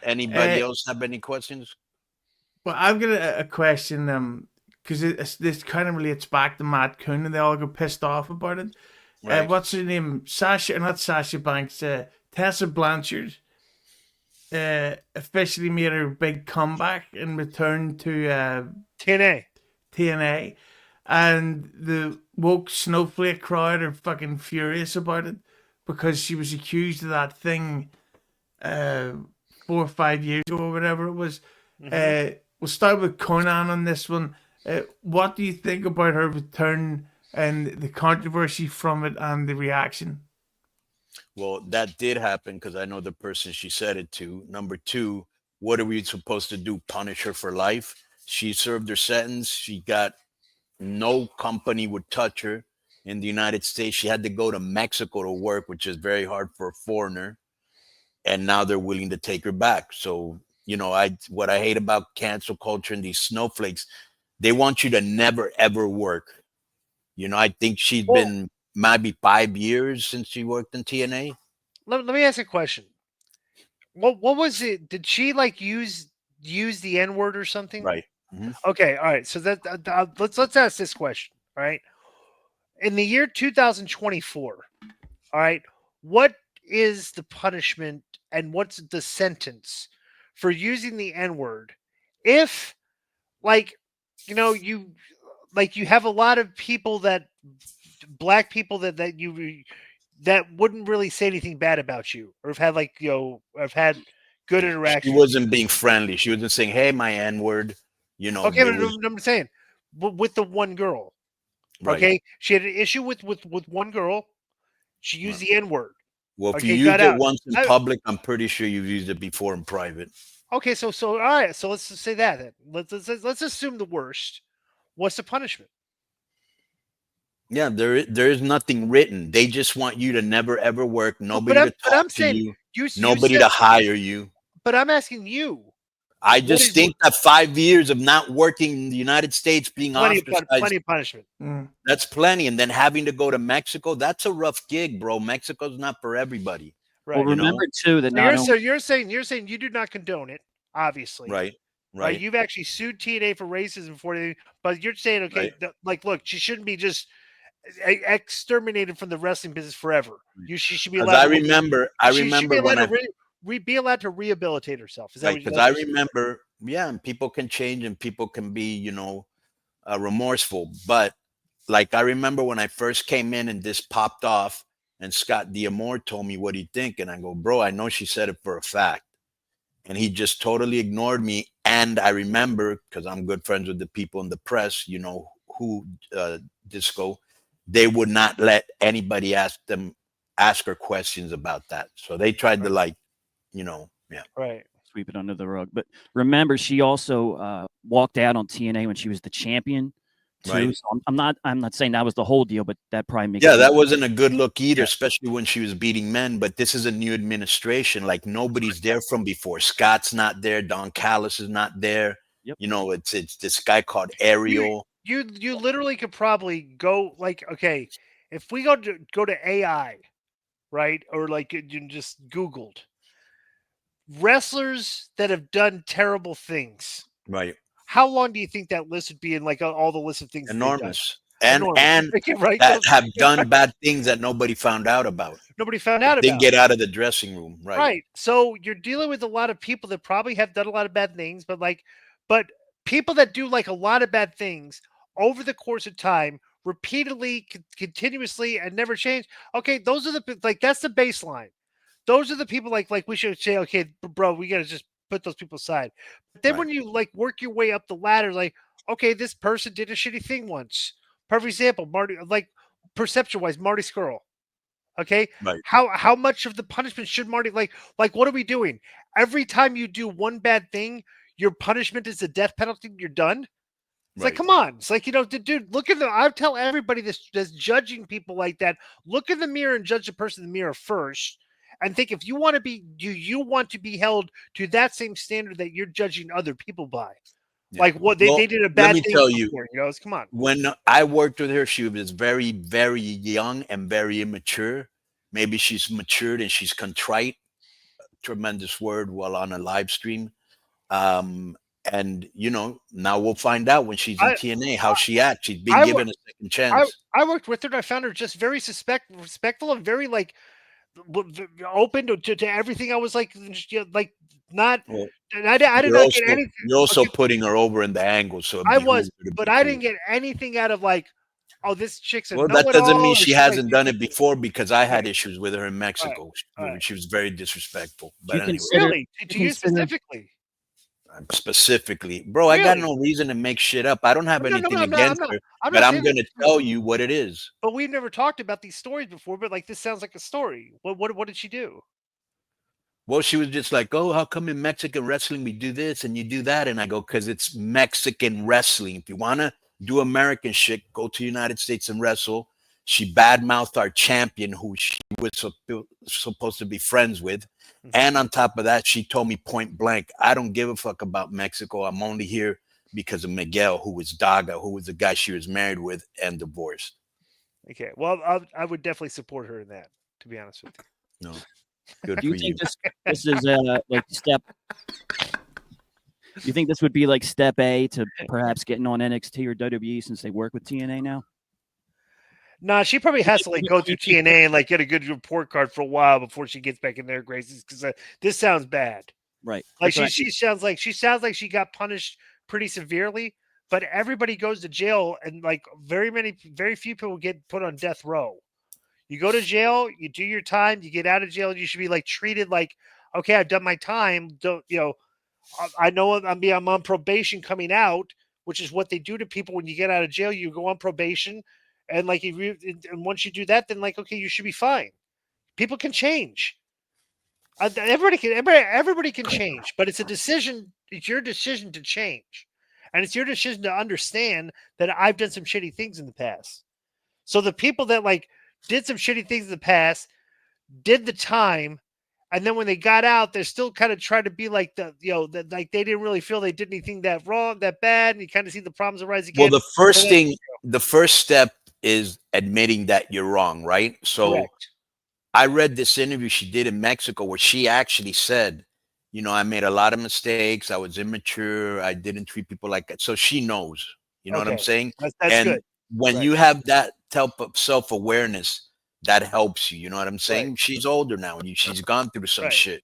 Anybody else have any questions? Well, I've got a question, because this kind of relates back to Matt Coon, and they all got pissed off about it. Right. What's her name? Sasha, not Sasha Banks. Tessa Blanchard officially made her big comeback and returned to TNA. TNA, and the woke snowflake crowd are fucking furious about it because she was accused of that thing uh, 4 or 5 years ago or whatever it was. Mm-hmm. We'll start with Conan on this one. What do you think about her return and the controversy from it and the reaction? Well, that did happen because I know the person she said it to. Number two, what are we supposed to do? Punish her for life? She served her sentence. She got no company would touch her in the United States. She had to go to Mexico to work, which is very hard for a foreigner. And now they're willing to take her back. So, I what I hate about cancel culture and these snowflakes, they want you to never ever work. I think she's Well, been maybe 5 years since she worked in TNA. let me ask you a question. What was it? Did she like use the N word or something? Right. Hmm. Okay, all right. So that let's ask this question. All right, in the year 2024, all right, what is the punishment and what's the sentence for using the N word? If like you you have a lot of people that black people that wouldn't really say anything bad about you or have had have had good She interaction with you. wasn't being friendly. She wasn't saying, "Hey, my N word." Okay, It but was I'm saying with the one girl. right. Okay, she had an issue with one girl. She used Right. the N word. Well, if you Okay, got used it out. once in I, public, I'm pretty sure you've used it before in private. okay, so all right. So let's just say that then. Let's assume the worst. What's the punishment? Yeah, there is nothing written. They just want you to never ever work, But nobody to but talk I'm to saying you, you nobody said. to hire you. But I'm asking you. I What just is think that 5 years of not working in the United States, being ostracized, plenty of punishment? Mm. that's plenty. And then having to go to Mexico, that's a rough gig, bro. Mexico's not for everybody, Well, Right. you know? remember too that So not only you're saying you do not condone it, obviously. Right, Right? right, You've actually sued TNA for racism for it, but you're saying right. okay, like look, she shouldn't be just exterminated from the wrestling business forever. She should be Because allowed I to look. remember, I She should be remember allowed when to I be allowed to rehabilitate herself. Is that Right, what because that's I what you're saying? remember, yeah, and people can change and people can be, remorseful. But like I remember when I first came in and this popped off, and Scott Diamore told me what he think, and I go, bro, I know she said it for a fact, and he just totally ignored me. And I remember because I'm good friends with the people in the press, who disco, they would not let anybody ask her questions about that. So they tried to Right. yeah, Right. sweep it under the rug, but remember she also walked out on TNA when she was the champion too. right. So I'm not saying that was the whole deal, but that probably makes Yeah, it. that wasn't a good look either, Yeah. especially when she was beating men. But this is a new administration. Like nobody's there from before. Scott's not there. Don Callis is not there. Yep. It's this guy called You Ariel. you literally could probably go like okay, if we go to AI, right, or like you just Googled wrestlers that have done terrible things. Right. How long do you think that list would be in like all the list of things that they've done? Enormous. And Enormous. and Okay, right? that So have done bad things that nobody found out about. nobody found out Didn't about. get out of the dressing room. Right. Right. So you're dealing with a lot of people that probably have done a lot of bad things, but people that do like a lot of bad things over the course of time, repeatedly, continuously, and never change. Okay, those are like that's the baseline. Those are the people like we should say, okay, bro, we gotta just put those people aside. But then Right. when you like work your way up the ladder, like, okay, this person did a shitty thing once. Perfect example, Marty, like perception wise, Marty Skrull. Okay. Right. How much of the punishment should Marty like what are we doing? Every time you do one bad thing, your punishment is the death penalty, you're done. It's like, Right. come on. It's like, dude, look at the I tell everybody that's judging people like that, look in the mirror and judge the person in the mirror first. And think if you want to be do you want to be held to that same standard that you're judging other people by? Yeah. Like what Well, they did a let bad me thing tell you, before, it's come on. when I worked with her, she was very, very young and very immature. Maybe she's matured and she's contrite tremendous word while on a live stream. And now we'll find out when she's in I TNA how she acts. She's been I wo- given a second chance. I worked with her and I found her just very respectful and very like open to everything. I was like, like not, Well, and I did not get anything. you're also Okay, putting her over in the angle, so it I behooves was, her to but be I cool. didn't get anything out of like, oh, this chick's a Well, that doesn't mean know-it-all, or she she's like, hasn't done it before, because I had okay, issues with her in all right, Mexico. all right. She was very disrespectful. Do you But anyway, consider? Really, You to you consider? specifically, specifically, bro, I got really? no reason to make shit up. I don't have No, anything against her, I'm but not I'm saying that. gonna tell you what it is. But we've never talked about these stories before. But like, this sounds like a story. What did she do? Well, she was just like, "Oh, how come in Mexican wrestling we do this and you do that?" And I go, "Because it's Mexican wrestling. If you wanna do American shit, go to the United States and wrestle." She badmouthed our champion, who she was supposed to be friends with. Mhm. And on top of that, she told me point blank, "I don't give a fuck about Mexico. I'm only here because of Miguel, who was Daga, who was the guy she was married with and divorced." Okay, well, I would definitely support her in that. To be honest with you. No, good Do for you you. think this is like step? You think this would be like step A to perhaps getting on NXT or WWE since they work with TNA now? Nah, she probably has to like go through You think- TNA and like get a good report card for a while before she gets back in their graces. Because this sounds bad. Right. Like That's what she sounds like she got punished pretty severely. But everybody goes to jail, and like very few people get put on death row. You go to jail, you do your time, you get out of jail, and you should be like treated like, okay, I've done my time. Don't I know I'm on probation coming out, which is what they do to people when you get out of jail. You go on probation, and like and once you do that, then like okay, you should be fine. People can change. Everybody can change, but it's a decision. It's your decision to change, and it's your decision to understand that I've done some shitty things in the past. So the people that like did some shitty things in the past did the time, and then when they got out, they're still kind of trying to be like that like they didn't really feel they did anything that wrong, that bad, and you kind of see the problems arise Well, again. the first step is admitting that you're wrong, right? So Correct. I read this interview she did in Mexico where she actually said, I made a lot of mistakes. I was immature. I didn't treat people like that. So she knows, you know what I'm Okay. saying? That's And good. when Right. you have that type of self-awareness, that helps you. You know what I'm saying? Right. She's older now. She's gone through some Right. shit,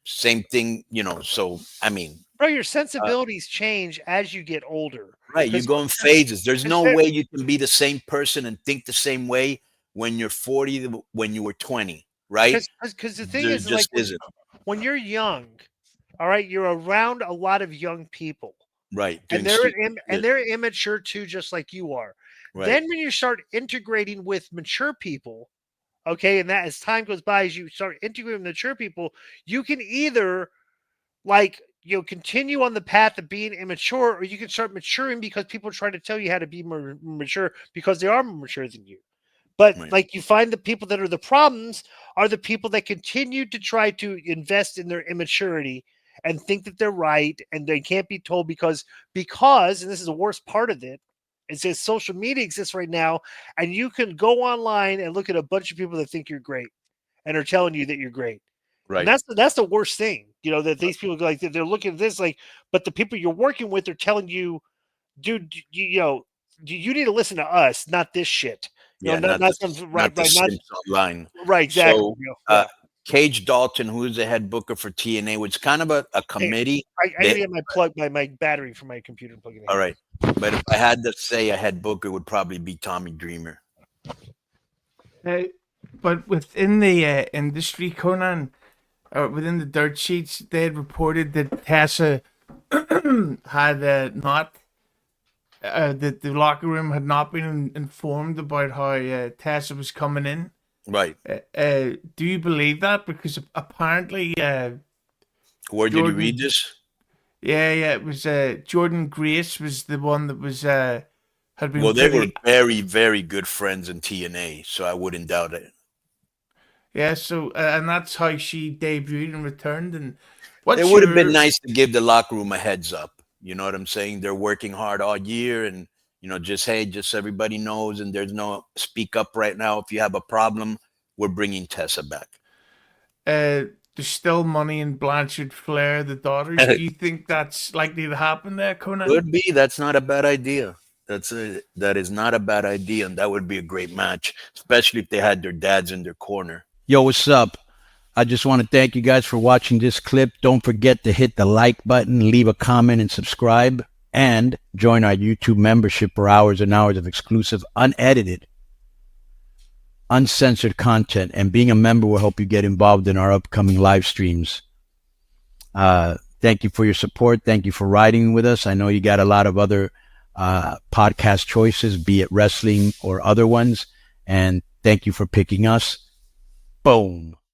same thing, so I mean, Bro, your sensibilities change as you get older. right, you go in phases. There's no Because way you can be the same person and think the same way when you're 40 when you were 20, right? the thing There is like just isn't. when you're young, all right, you're around a lot of young people. Right. And Doing stupid shit. they're immature too, just like you are. Right. Then when you start integrating with mature people, okay, and that as time goes by, as you start integrating with mature people, you can either like continue on the path of being immature, or you can start maturing because people try to tell you how to be more mature because they are more mature than you. But Right. like you find the people that are the problems are the people that continue to try to invest in their immaturity and think that they're right and they can't be told because and this is the worst part of it, it says social media exists right now and you can go online and look at a bunch of people that think you're great and are telling you that you're great. Right. And that's the worst thing, that these people like they're looking at this like, but the people you're working with are telling you, dude, you need to listen to us, not this shit. Yeah, Not some right, the not Simps online. right, exactly. So Cage Dalton, who's the head booker for TNA, was kind of a committee. I gotta get my plug, my battery for my computer and plug it in. All right. But if I had to say a head booker, it would probably be Tommy Dreamer. But within the industry, Conan, within the dirt sheets, they had reported that Tessa had not that the locker room had not been informed about how Tessa was coming in. Right. Do you believe that? Because apparently, Where did you read this? Yeah, it was Jordan Grace was the one that was had been. Well, they were very, very good friends in TNA, so I wouldn't doubt it. Yeah, so and that's how she debuted and returned. And it would have been nice to give the locker room a heads up. You know what I'm saying? They're working hard all year, and just everybody knows, and there's no speak up right now. If you have a problem, we're bringing Tessa back. there's still money in Blanchard, Flair, the daughters. Do you think that's likely to happen there, Konnan? Could be. That's not a bad idea. That is not a bad idea, and that would be a great match, especially if they had their dads in their corner. Yo, what's up? I just want to thank you guys for watching this clip. Don't forget to hit the like button, leave a comment, and subscribe. And join our YouTube membership for hours and hours of exclusive, unedited, uncensored content. And being a member will help you get involved in our upcoming live streams. Thank you for your support. Thank you for riding with us. I know you got a lot of other podcast choices, be it wrestling or other ones. And thank you for picking us. Boom.